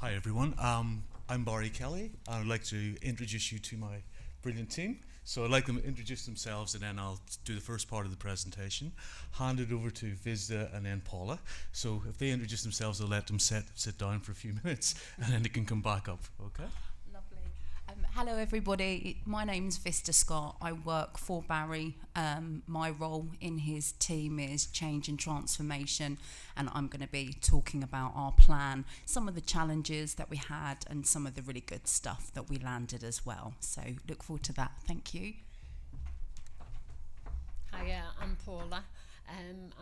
Hi everyone, I'm Barry Kelly. I'd like to introduce you to my brilliant team. So I'd like them to introduce themselves and then I'll do the first part of the presentation, hand it over to Vizda and then Paula. So if they introduce themselves, I'll let them sit down for a few minutes and then they can come back up, okay? Lovely. Hello everybody, my name's Vista Scott. I work for Barry. My role in his team is change and transformation, and I'm going to be talking about our plan, some of the challenges that we had and some of the really good stuff that we landed as well. So look forward to that. Thank you. Hiya, I'm Paula.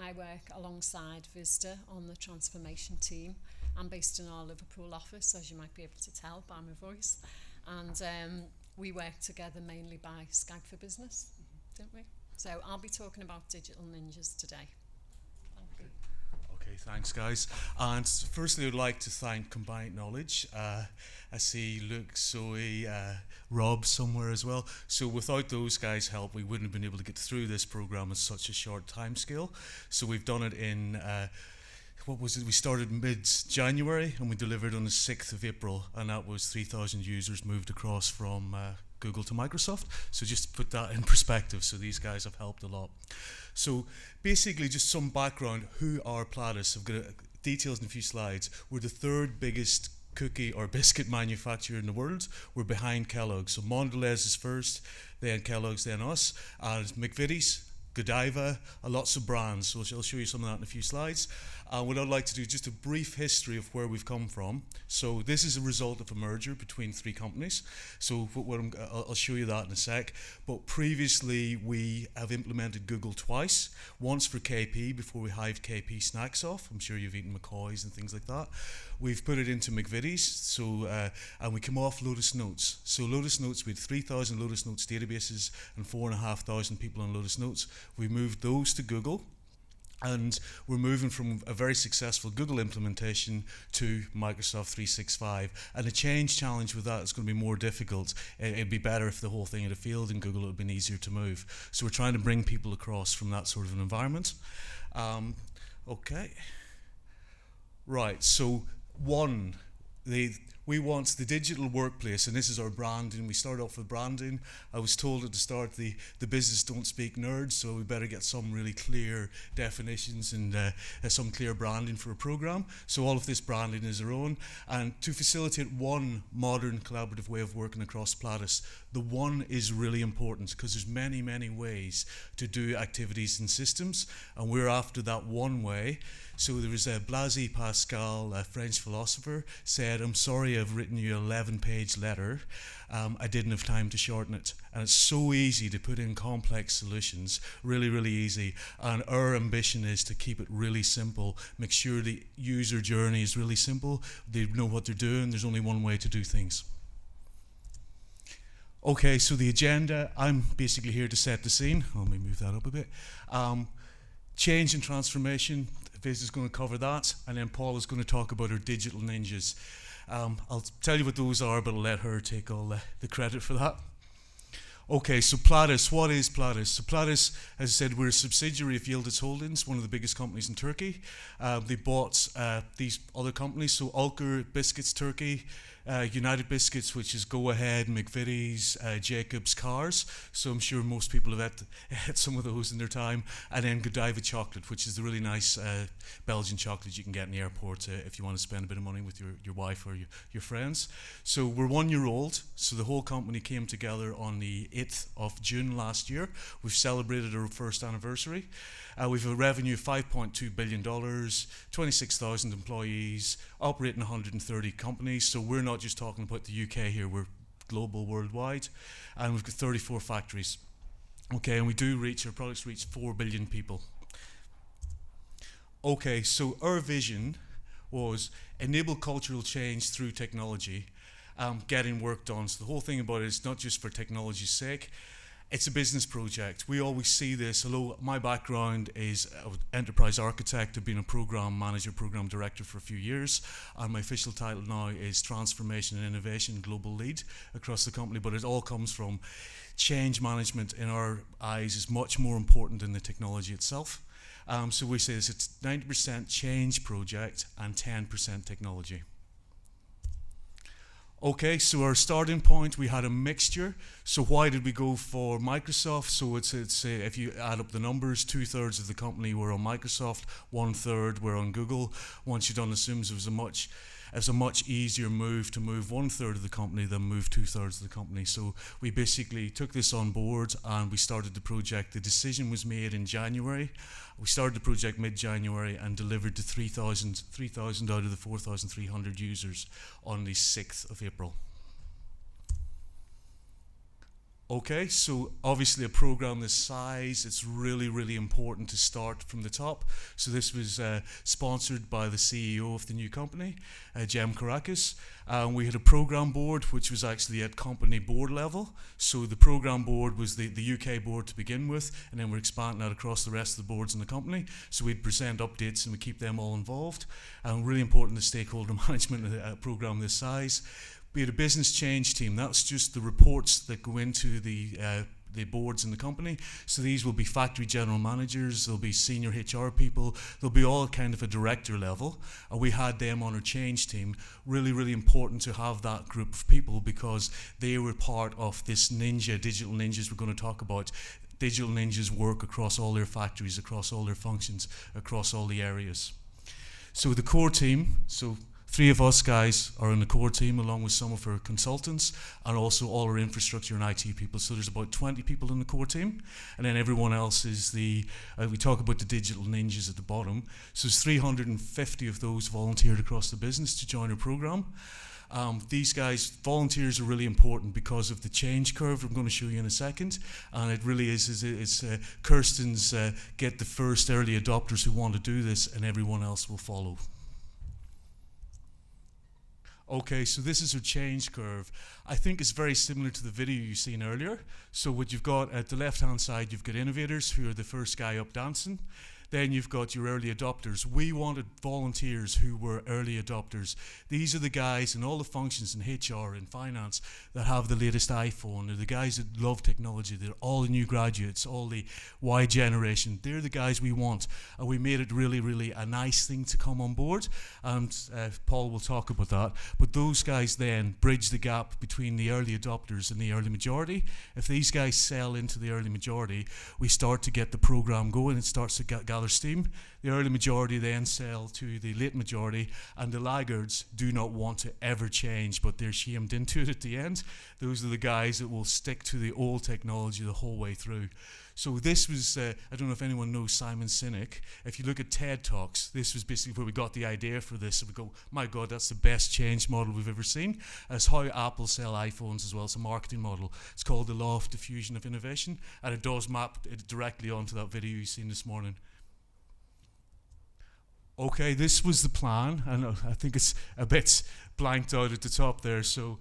I work alongside Vista on the transformation team. I'm based in our Liverpool office, as you might be able to tell by my voice. And we work together mainly by Skype for Business, don't we? So I'll be talking about digital ninjas today. Thank you. Okay, thanks guys. And firstly, I'd like to thank Combined Knowledge. I see Luke, Zoe, Rob somewhere as well. So without those guys' help, we wouldn't have been able to get through this program in such a short time scale. So we've done it in what was it? We started mid-January and we delivered on the 6th of April, and that was 3,000 users moved across from Google to Microsoft. So just to put that in perspective, so these guys have helped a lot. So basically just some background, who are Pladis? I've got details in a few slides. We're the third biggest cookie or biscuit manufacturer in the world. We're behind Kellogg's. So Mondelez is first, then Kellogg's, then us, and McVitie's, Godiva, lots of brands. So I'll show you some of that in a few slides. What I'd like to do is just a brief history of where we've come from. So this is a result of a merger between three companies. So I'll show you that in a sec. But previously we have implemented Google twice. Once for KP before we hived KP snacks off. I'm sure you've eaten McCoy's and things like that. We've put it into McVitie's. So and we come off Lotus Notes. So Lotus Notes, we had 3,000 Lotus Notes databases and 4,500 people on Lotus Notes. We moved those to Google. And we're moving from a very successful Google implementation to Microsoft 365. And the change challenge with that is going to be more difficult. It'd be better if the whole thing had failed in Google. It would have been easier to move. So we're trying to bring people across from that sort of an environment. Okay. Right, so we want the digital workplace, and this is our branding. We started off with branding. I was told at the start the business don't speak nerds, so we better get some really clear definitions and some clear branding for a program. So all of this branding is our own. And to facilitate one modern collaborative way of working across Pladis, the one is really important because there's many, many ways to do activities and systems, and we're after that one way. So there was Blaise Pascal, a French philosopher, said, "I'm sorry I've written you an 11-page letter. I didn't have time to shorten it." And it's so easy to put in complex solutions, really, really easy. And our ambition is to keep it really simple, make sure the user journey is really simple, they know what they're doing, there's only one way to do things. Okay, so the agenda, I'm basically here to set the scene. Let me move that up a bit. Change and transformation. Viz is going to cover that, and then Paul is going to talk about our digital ninjas. I'll tell you what those are, but I'll let her take all the credit for that. Okay, so Pladis, what is Pladis? So Pladis, as I said, we're a subsidiary of Pladis Holdings, one of the biggest companies in Turkey. They bought these other companies, so Ulker Biscuits Turkey, United Biscuits, which is Go Ahead, McVitie's, Jacob's Cars. So I'm sure most people have had some of those in their time. And then Godiva Chocolate, which is the really nice Belgian chocolate you can get in the airport if you want to spend a bit of money with your wife or your friends. So we're 1 year old. So the whole company came together on the 8th of June last year. We've celebrated our first anniversary. We've a revenue of $5.2 billion, 26,000 employees, operating 130 companies. So we're not just talking about the UK here, we're global, worldwide. And we've got 34 factories. Okay, and our products reach 4 billion people. Okay, so our vision was enable cultural change through technology, getting work done. So the whole thing about it is not just for technology's sake, it's a business project. We always see this, although my background is enterprise architect. I've been a program manager, program director for a few years, and my official title now is Transformation and Innovation Global Lead across the company, but it all comes from change management in our eyes is much more important than the technology itself. So we say this, it's 90% change project and 10% technology. Okay, so our starting point, we had a mixture. So why did we go for Microsoft? So it's if you add up the numbers, 2/3 of the company were on Microsoft, 1/3 were on Google. Once you've done the sums, it was a much easier move to move 1/3 of the company than move 2/3 of the company. So we basically took this on board and we started the project. The decision was made in January. We started the project mid-January and delivered to 3,000 out of the 4,300 users on the 6th of April. Okay, so obviously a program this size, it's really, really important to start from the top. So this was sponsored by the CEO of the new company, Jem Karakis. We had a program board, which was actually at company board level. So the program board was the UK board to begin with, and then we're expanding that across the rest of the boards in the company. So we'd present updates and we keep them all involved. Really important, the stakeholder management of a program this size. We had a business change team. That's just the reports that go into the boards in the company. So these will be factory general managers, there'll be senior HR people, they'll be all kind of a director level. We had them on our change team. Really, really important to have that group of people because they were part of this digital ninjas we're going to talk about. Digital ninjas work across all their factories, across all their functions, across all the areas. So the core team, 3 of us guys are in the core team along with some of our consultants and also all our infrastructure and IT people. So there's about 20 people in the core team. And then everyone else is we talk about the digital ninjas at the bottom. So there's 350 of those volunteered across the business to join our program. These guys, volunteers are really important because of the change curve I'm going to show you in a second. And it really is Kirsten's get the first early adopters who want to do this and everyone else will follow. Okay, so this is our change curve. I think it's very similar to the video you've seen earlier. So what you've got at the left-hand side, you've got innovators who are the first guy up dancing. Then you've got your early adopters. We wanted volunteers who were early adopters. These are the guys in all the functions in HR and finance that have the latest iPhone. They're the guys that love technology. They're all the new graduates, all the Y generation. They're the guys we want. And we made it really, really a nice thing to come on board. And Paul will talk about that. But those guys then bridge the gap between the early adopters and the early majority. If these guys sell into the early majority, we start to get the program going. It starts to gather steam. The early majority then sell to the late majority, and the laggards do not want to ever change, but they're shamed into it at the end. Those are the guys that will stick to the old technology the whole way through. So this was, I don't know if anyone knows Simon Sinek. If you look at TED Talks, this was basically where we got the idea for this. And we go, my God, that's the best change model we've ever seen. It's how Apple sell iPhones as well. It's a marketing model. It's called the law of diffusion of innovation, and it does map it directly onto that video you've seen this morning. Okay, this was the plan, and I think it's a bit blanked out at the top there. So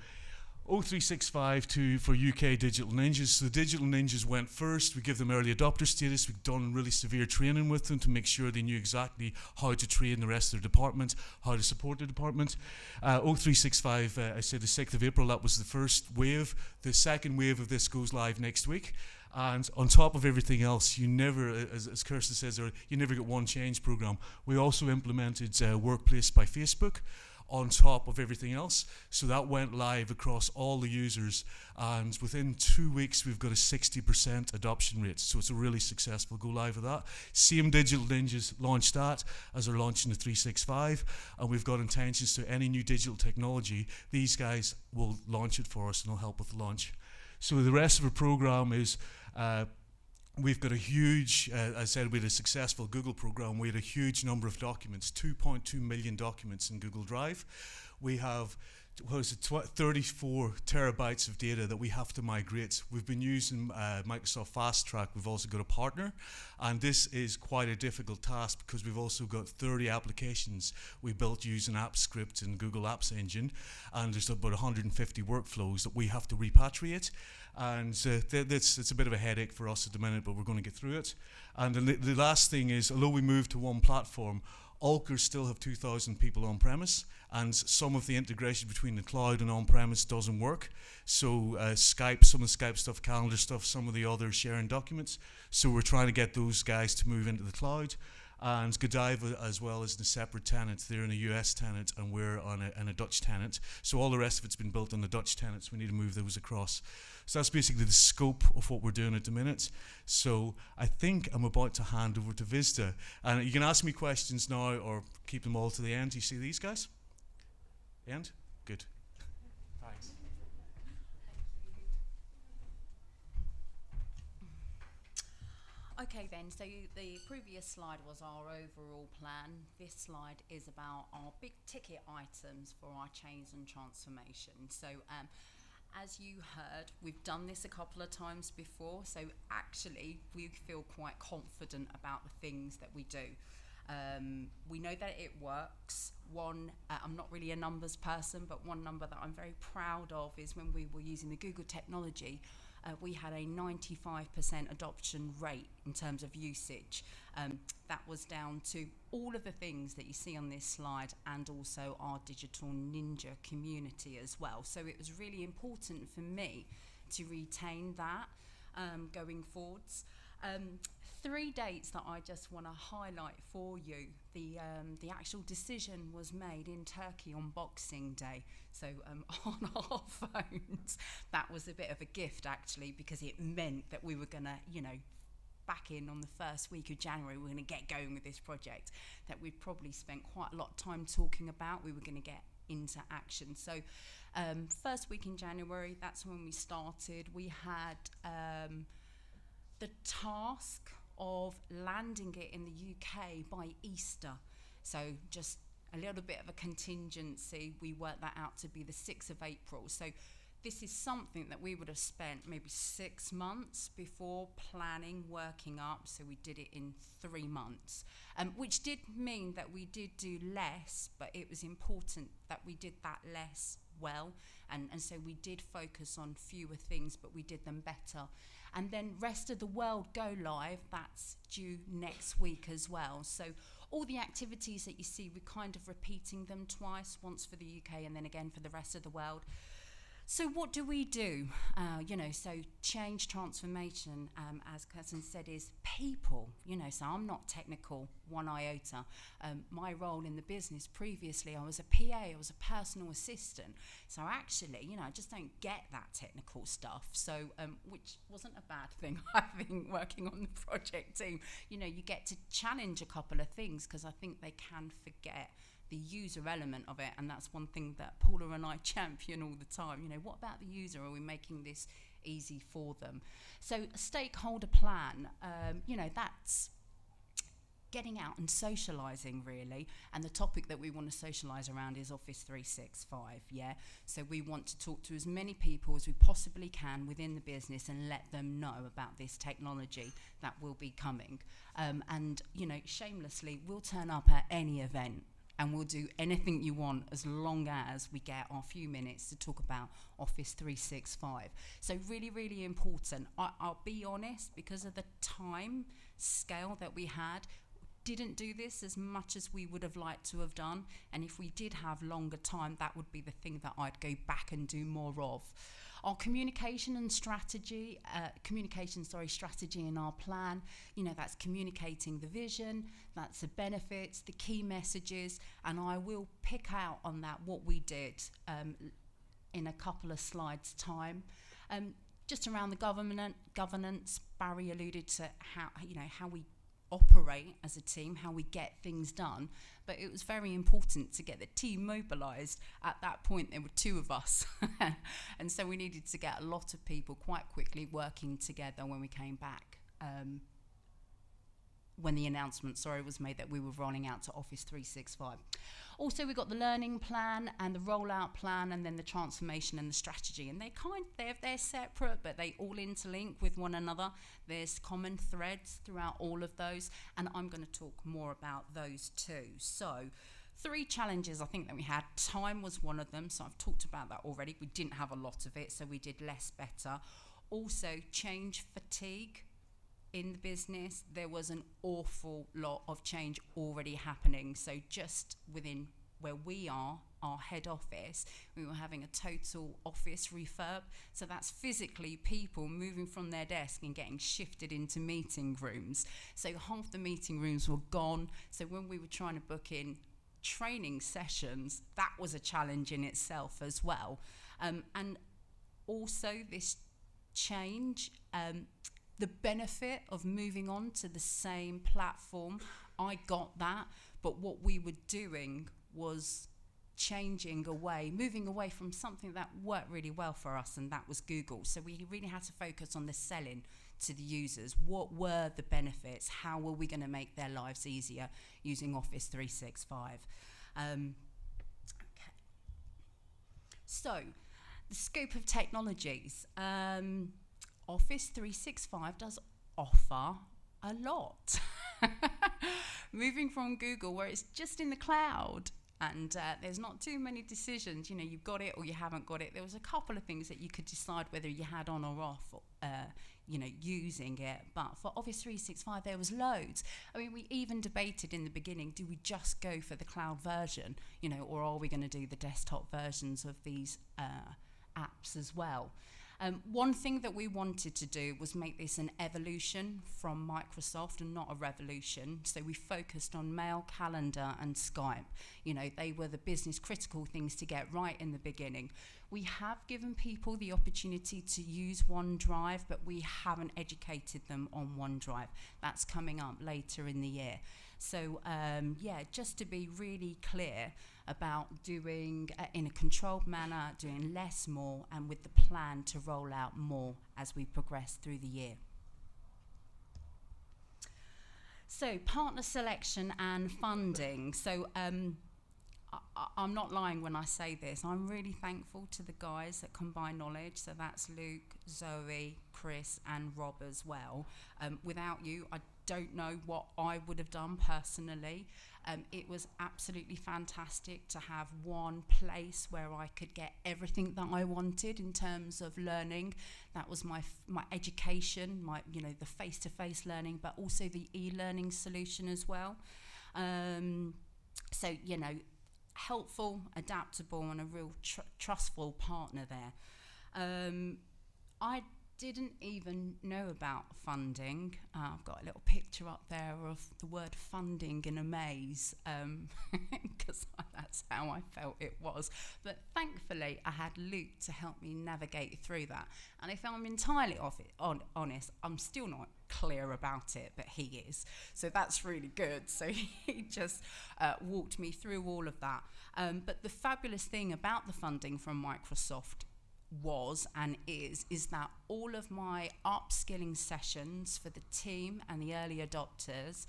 0365 for UK Digital Ninjas. So the Digital Ninjas went first. We give them early adopter status. We've done really severe training with them to make sure they knew exactly how to train the rest of their department, how to support the department. 0365, I said the 6th of April, that was the first wave. The second wave of this goes live next week. And on top of everything else, you never, as Kirsten says, you never get one change program. We also implemented Workplace by Facebook on top of everything else. So that went live across all the users. And within 2 weeks, we've got a 60% adoption rate. So it's a really successful go live of that. Same Digital Ninjas launched that as they're launching the 365. And we've got intentions to any new digital technology. These guys will launch it for us and they'll help with the launch. So the rest of our program is we've got a huge, I said we had a successful Google program. We had a huge number of documents, 2.2 million documents in Google Drive. We have, 34 terabytes of data that we have to migrate. We've been using Microsoft Fast Track. We've also got a partner. And this is quite a difficult task because we've also got 30 applications we built using AppScript and Google Apps Engine. And there's about 150 workflows that we have to repatriate. And it's a bit of a headache for us at the minute, but we're going to get through it. And the last thing is, although we moved to one platform, Ulkers still have 2,000 people on premise, and some of the integration between the cloud and on premise doesn't work. So Skype, some of the Skype stuff, calendar stuff, some of the other sharing documents. So we're trying to get those guys to move into the cloud. And Godiva as well is in a separate tenant. They're in a US tenant and we're on a Dutch tenant. So all the rest of it's been built on the Dutch tenants. We need to move those across. So that's basically the scope of what we're doing at the minute. So I think I'm about to hand over to Vista. And you can ask me questions now or keep them all to the end. Do you see these guys? The end? Good. Thanks. Okay then, so the previous slide was our overall plan. This slide is about our big ticket items for our change and transformation. So as you heard, we've done this a couple of times before, so actually we feel quite confident about the things that we do. We know that it works. I'm not really a numbers person, but one number that I'm very proud of is when we were using the Google technology, we had a 95% adoption rate in terms of usage. That was down to all of the things that you see on this slide and also our digital ninja community as well. So it was really important for me to retain that going forwards. 3 dates that I just want to highlight for you. The actual decision was made in Turkey on Boxing Day. So on our phones, that was a bit of a gift actually, because it meant that we were going to, back in on the first week of January, we're going to get going with this project that we'd probably spent quite a lot of time talking about. We were going to get into action. So first week in January, that's when we started. We had the task of landing it in the UK by Easter. So just a little bit of a contingency. We worked that out to be the 6th of April. So this is something that we would have spent maybe 6 months before planning, working up. So we did it in 3 months, which did mean that we did do less, but it was important that we did that less well. And so we did focus on fewer things, but we did them better. And then rest of the world go live, that's due next week as well. So all the activities that you see, we're kind of repeating them twice, once for the UK and then again for the rest of the world. So what do we do? So change transformation, as Kirsten said, is people. So I'm not technical, one iota. My role in the business previously, I was a PA, I was a personal assistant. So actually, I just don't get that technical stuff. So, which wasn't a bad thing, I think, working on the project team. You get to challenge a couple of things because I think they can forget the user element of it, and that's one thing that Paula and I champion all the time. What about the user? Are we making this easy for them? So a stakeholder plan, that's getting out and socializing really, and the topic that we want to socialize around is Office 365. So we want to talk to as many people as we possibly can within the business and let them know about this technology that will be coming, and shamelessly, we'll turn up at any event and we'll do anything you want as long as we get our few minutes to talk about Office 365. So really, really important. I'll be honest, because of the time scale that we had, didn't do this as much as we would have liked to have done. And if we did have longer time, that would be the thing that I'd go back and do more of. Our strategy in our plan, that's communicating the vision, that's the benefits, the key messages, and I will pick out on that what we did in a couple of slides' time. Just around the governance, Barry alluded to how we operate as a team, how we get things done, but it was very important to get the team mobilized. At that point there were 2 of us and so we needed to get a lot of people quite quickly working together when we came back, when the announcement was made that we were rolling out to Office 365. Also, we got the learning plan and the rollout plan, and then the transformation and the strategy. And they're separate, but they all interlink with one another. There's common threads throughout all of those, and I'm going to talk more about those too. So 3 challenges I think that we had. Time was one of them, so I've talked about that already. We didn't have a lot of it, so we did less better. Also, change fatigue. In the business, there was an awful lot of change already happening. So just within where we are, our head office, we were having a total office refurb. So that's physically people moving from their desk and getting shifted into meeting rooms. So half the meeting rooms were gone. So when we were trying to book in training sessions, that was a challenge in itself as well. And also this change, the benefit of moving on to the same platform, I got that, but what we were doing was moving away from something that worked really well for us, and that was Google. So we really had to focus on the selling to the users. What were the benefits? How were we going to make their lives easier using Office 365? Okay. So, the scope of technologies. Office 365 does offer a lot. Moving from Google, where it's just in the cloud, and there's not too many decisions, you've got it or you haven't got it. There was a couple of things that you could decide whether you had on or off, using it. But for Office 365, there was loads. I mean, we even debated in the beginning, do we just go for the cloud version, or are we going to do the desktop versions of these apps as well? One thing that we wanted to do was make this an evolution from Microsoft and not a revolution. So we focused on Mail, Calendar, and Skype. They were the business critical things to get right in the beginning. We have given people the opportunity to use OneDrive, but we haven't educated them on OneDrive. That's coming up later in the year. So, just to be really clear about doing in a controlled manner, doing less more, and with the plan to roll out more as we progress through the year. So, partner selection and funding. So, I'm not lying when I say this. I'm really thankful to the guys at Combined Knowledge. So that's Luke, Zoe, Chris, and Rob as well. Without you, I don't know what I would have done personally. It was absolutely fantastic to have one place where I could get everything that I wanted in terms of learning. That was my education, the face-to-face learning, but also the e-learning solution as well. Helpful, adaptable, and a real trustful partner there. I didn't even know about funding. I've got a little picture up there of the word funding in a maze, because that's how I felt it was. But thankfully, I had Luke to help me navigate through that. And if I'm entirely honest, I'm still not clear about it, but he is. So that's really good. So he just walked me through all of that. But the fabulous thing about the funding from Microsoft was and is that all of my upskilling sessions for the team and the early adopters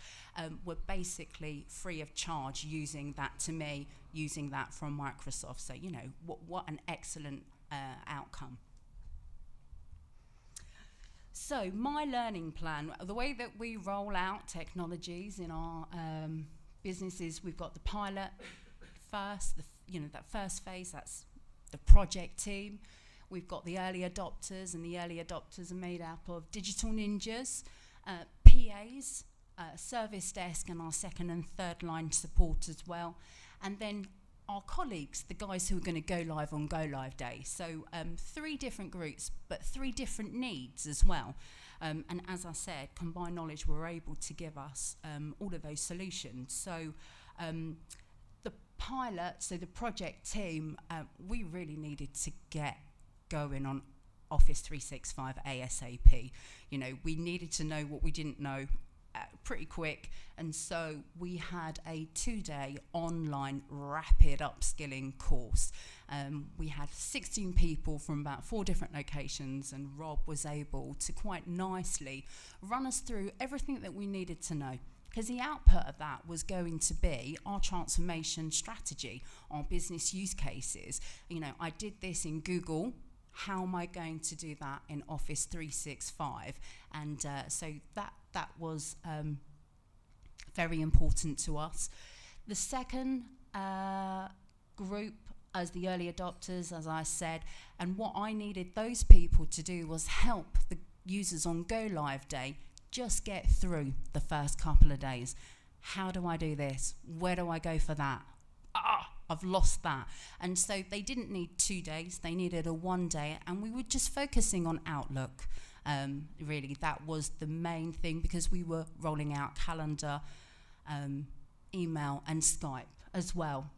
were basically free of charge, using that from Microsoft. So, what an excellent outcome. So, my learning plan, the way that we roll out technologies in our businesses, we've got the pilot first, that first phase, that's the project team. We've got the early adopters, and the early adopters are made up of digital ninjas, PAs, service desk, and our second and third line support as well. And then our colleagues, the guys who are going to go live on Go Live Day. So 3 different groups, but 3 different needs as well. And as I said, Combined Knowledge were able to give us all of those solutions. So the pilot, so the project team, we really needed to get going on Office 365 ASAP. We needed to know what we didn't know pretty quick, and so we had a 2-day online rapid upskilling course. We had 16 people from about 4 different locations, and Rob was able to quite nicely run us through everything that we needed to know, because the output of that was going to be our transformation strategy, our business use cases. I did this in Google. How am I going to do that in Office 365? And so that was very important to us. The second group as the early adopters, as I said, and what I needed those people to do was help the users on Go Live Day just get through the first couple of days. How do I do this? Where do I go for that? I've lost that. And so they didn't need 2 days, they needed a 1 day, and we were just focusing on Outlook. Really, that was the main thing, because we were rolling out calendar, email and Skype as well.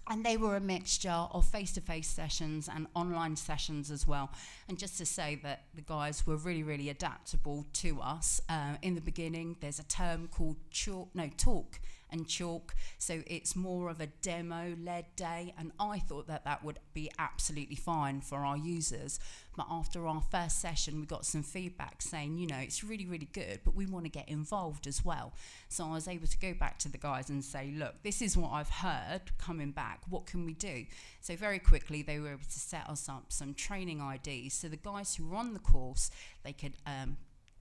And they were a mixture of face-to-face sessions and online sessions as well. And just to say that the guys were really, really adaptable to us. In the beginning, there's a term called talk and chalk. So it's more of a demo-led day. And I thought that that would be absolutely fine for our users. But after our first session, we got some feedback saying, you know, it's really, really good, but we want to get involved as well. So I was able to go back to the guys and say, look, this is what I've heard coming back. What can we do? So very quickly, they were able to set us up some training IDs. So the guys who were on the course, they could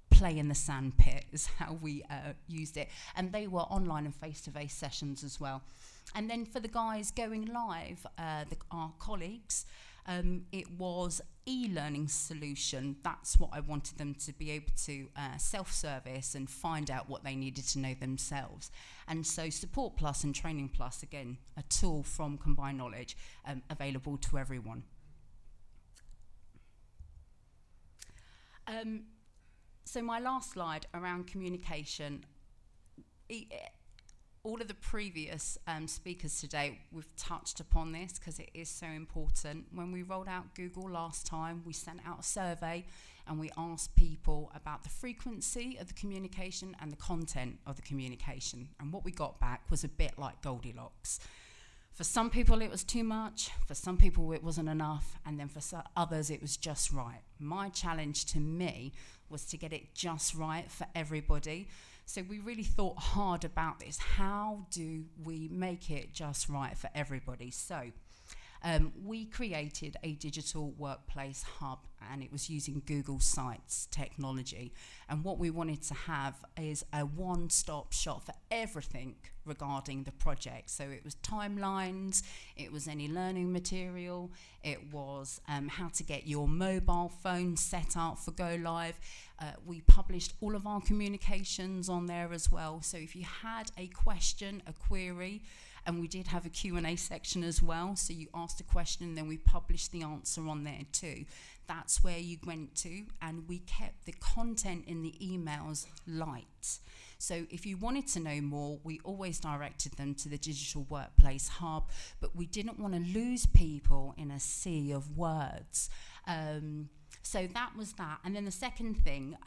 play in the sandpit is how we used it. And they were online and face-to-face sessions as well. And then for the guys going live, our colleagues, it was e-learning solution. That's what I wanted them to be able to self-service and find out what they needed to know themselves. And so Support Plus and Training Plus, again, a tool from Combined Knowledge, available to everyone. So my last slide around communication. All of the previous speakers today, we've touched upon this because it is so important. When we rolled out Google last time, we sent out a survey and we asked people about the frequency of the communication and the content of the communication. And what we got back was a bit like Goldilocks. For some people it was too much, for some people it wasn't enough, and then for others it was just right. My challenge to me was to get it just right for everybody. So we really thought hard about this. How do we make it just right for everybody? So we created a digital workplace hub, and it was using Google Sites technology. And what we wanted to have is a one-stop shop for everything regarding the project. So it was timelines, it was any learning material, it was how to get your mobile phone set up for Go Live. We published all of our communications on there as well. So if you had a question, a query, and we did have a Q&A section as well. So you asked a question and then we published the answer on there too. That's where you went to, and we kept the content in the emails light. So if you wanted to know more, we always directed them to the Digital Workplace Hub, but we didn't want to lose people in a sea of words. So that was that. And then the second thing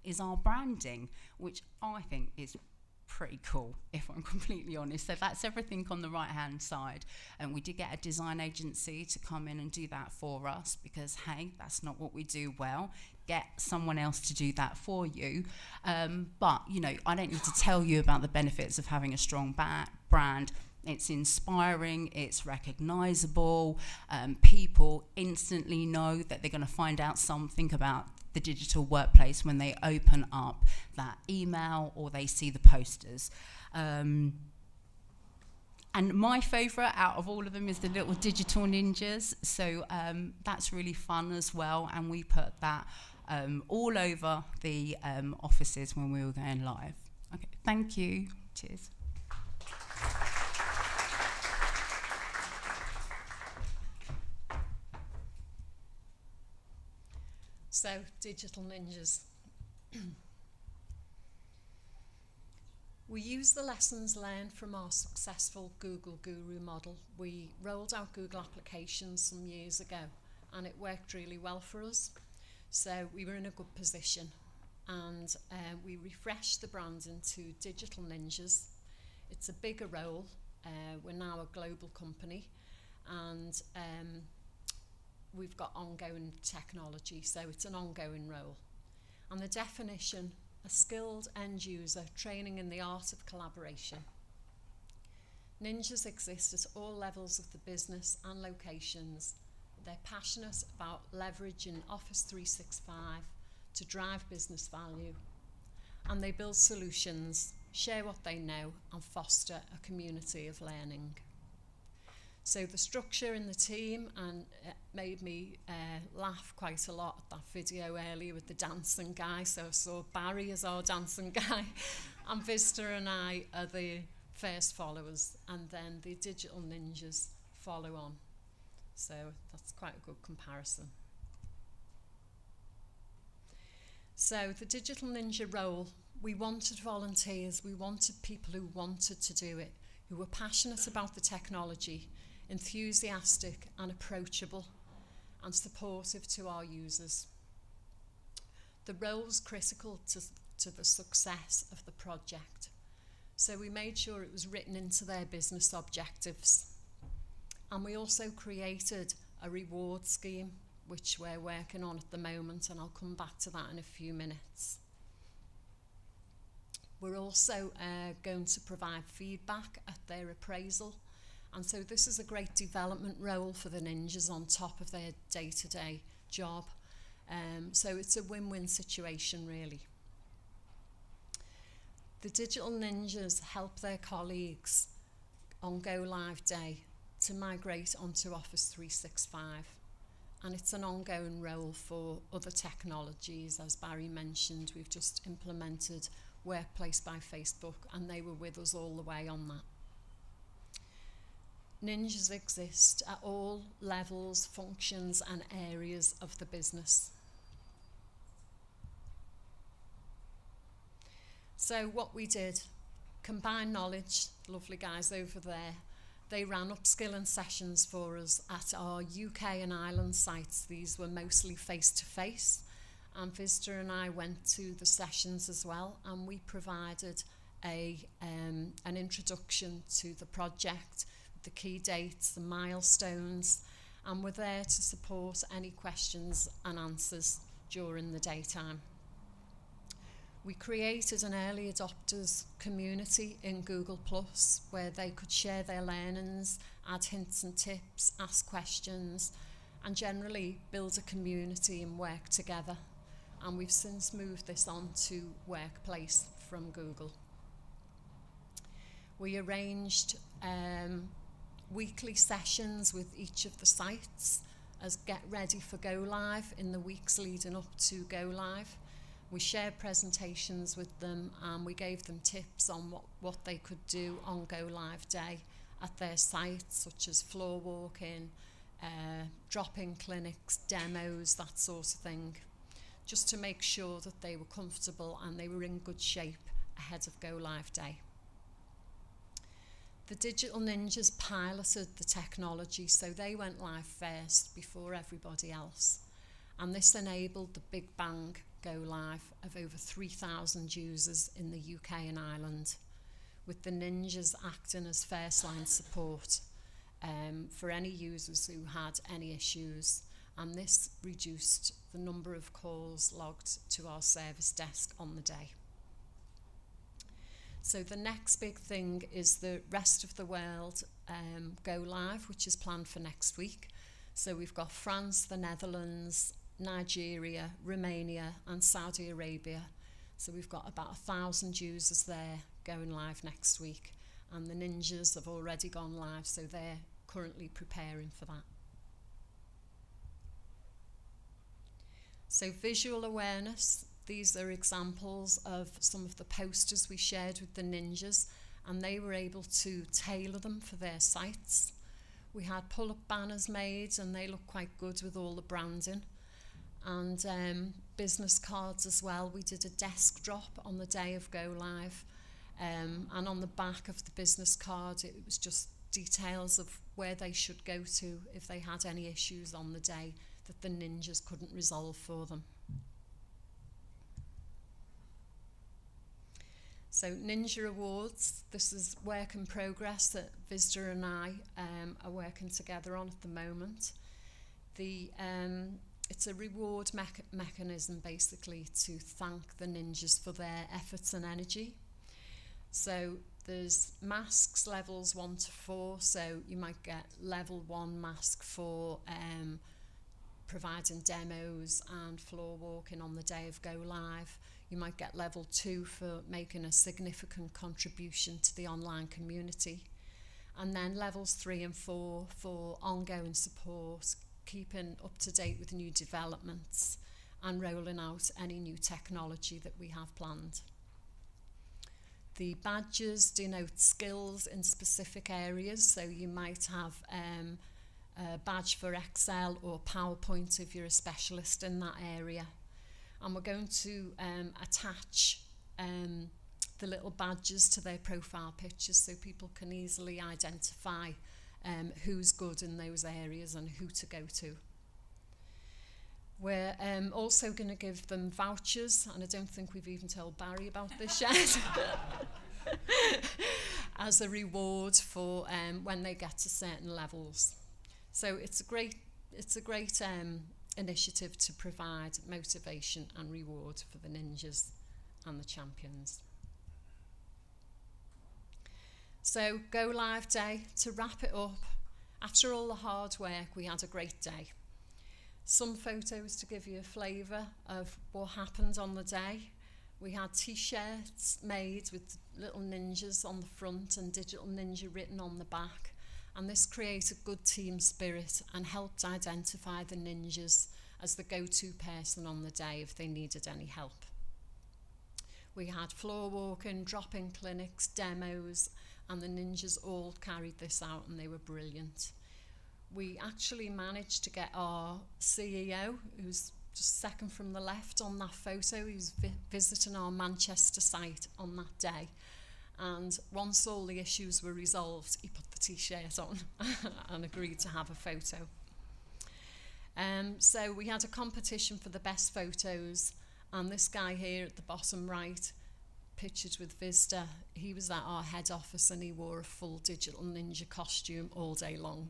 is our branding, which I think is pretty cool, if I'm completely honest. So that's everything on the right hand side, and we did get a design agency to come in and do that for us, because hey, that's not what we do well. Get someone else to do that for you. But you know, I don't need to tell you about the benefits of having a strong brand. It's inspiring, it's recognizable, people instantly know that they're going to find out something about the digital workplace when they open up that email or they see the posters. And my favourite out of all of them is the little digital ninjas. So that's really fun as well, and we put that all over the offices when we were going live. Okay, thank you. Cheers. So, digital ninjas. We use the lessons learned from our successful Google Guru model. We rolled out Google applications some years ago, and it worked really well for us. So we were in a good position, and we refreshed the brand into Digital Ninjas. It's a bigger role. We're now a global company, and we've got ongoing technology, so it's an ongoing role. And the definition: a skilled end user training in the art of collaboration. Ninjas exist at all levels of the business and locations. They're passionate about leveraging Office 365 to drive business value, and they build solutions, share what they know, and foster a community of learning. So the structure in the team, and it made me laugh quite a lot at that video earlier with the dancing guy. So I saw Barry as our dancing guy, and Vista and I are the first followers, and then the digital ninjas follow on. So that's quite a good comparison. So the digital ninja role, we wanted volunteers, we wanted people who wanted to do it, who were passionate about the technology, enthusiastic and approachable, and supportive to our users. The role was critical to the success of the project. So we made sure it was written into their business objectives. And we also created a reward scheme, which we're working on at the moment, and I'll come back to that in a few minutes. We're also going to provide feedback at their appraisal. And so this is a great development role for the ninjas on top of their day-to-day job. So it's a win-win situation, really. The digital ninjas help their colleagues on Go Live Day to migrate onto Office 365. And it's an ongoing role for other technologies. As Barry mentioned, we've just implemented Workplace by Facebook, and they were with us all the way on that. Ninjas exist at all levels, functions and areas of the business. So what we did, Combined Knowledge, lovely guys over there, they ran upskilling sessions for us at our UK and Ireland sites. These were mostly face-to-face, and Visitor and I went to the sessions as well, and we provided an introduction to the project, the key dates, the milestones, and we're there to support any questions and answers during the daytime. We created an early adopters community in Google+, where they could share their learnings, add hints and tips, ask questions, and generally build a community and work together. And we've since moved this on to Workplace from Google. We arranged weekly sessions with each of the sites as get ready for Go Live in the weeks leading up to Go Live. We shared presentations with them, and we gave them tips on what they could do on Go Live Day at their sites, such as floor walking, drop-in clinics, demos, that sort of thing, just to make sure that they were comfortable and they were in good shape ahead of Go Live Day. The digital ninjas piloted the technology, so they went live first before everybody else. And this enabled the Big Bang Go Live of over 3,000 users in the UK and Ireland, with the ninjas acting as first line support for any users who had any issues. And this reduced the number of calls logged to our service desk on the day. So the next big thing is the rest of the world Go Live, which is planned for next week. So we've got France, the Netherlands, Nigeria, Romania and Saudi Arabia. So we've got about 1,000 users there going live next week, and the ninjas have already gone live, so they're currently preparing for that. So visual awareness, these are examples of some of the posters we shared with the ninjas, and they were able to tailor them for their sites. We had pull-up banners made, and they look quite good with all the branding. And business cards as well. We did a desk drop on the day of Go Live, and on the back of the business card it was just details of where they should go to if they had any issues on the day that the ninjas couldn't resolve for them. So Ninja Awards, this is work in progress that Visitor and I are working together on at the moment. It's a reward mechanism basically to thank the ninjas for their efforts and energy. So there's masks levels 1 to 4, so you might get level 1 mask for providing demos and floor walking on the day of Go Live. You might get level 2 for making a significant contribution to the online community. And then levels 3 and 4 for ongoing support, keeping up to date with new developments and rolling out any new technology that we have planned. The badges denote skills in specific areas, so you might have a badge for Excel or PowerPoint if you're a specialist in that area. And we're going to attach the little badges to their profile pictures so people can easily identify who's good in those areas and who to go to. We're also going to give them vouchers, and I don't think we've even told Barry about this yet, as a reward for when they get to certain levels. So it's a great initiative to provide motivation and reward for the ninjas and the champions. So go live day, to wrap it up, after all the hard work, we had a great day. Some photos to give you a flavour of what happened on the day. We had t-shirts made with little ninjas on the front and Digital Ninja written on the back. And this created good team spirit and helped identify the ninjas as the go-to person on the day if they needed any help. We had floor walking, drop-in clinics, demos, and the ninjas all carried this out and they were brilliant. We actually managed to get our CEO, who's just second from the left on that photo, he was visiting our Manchester site on that day. And once all the issues were resolved, he put the t-shirt on and agreed to have a photo. So we had a competition for the best photos, and this guy here at the bottom right, pictured with Vista, he was at our head office and he wore a full Digital Ninja costume all day long,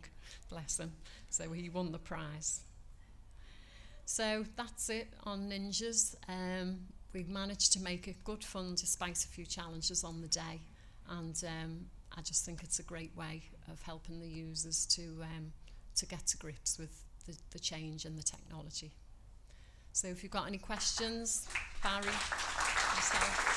bless him. So he won the prize. So that's it on ninjas. We managed to make it good fun despite a few challenges on the day, and I just think it's a great way of helping the users to get to grips with the change in the technology. So if you've got any questions, Barry, yourself.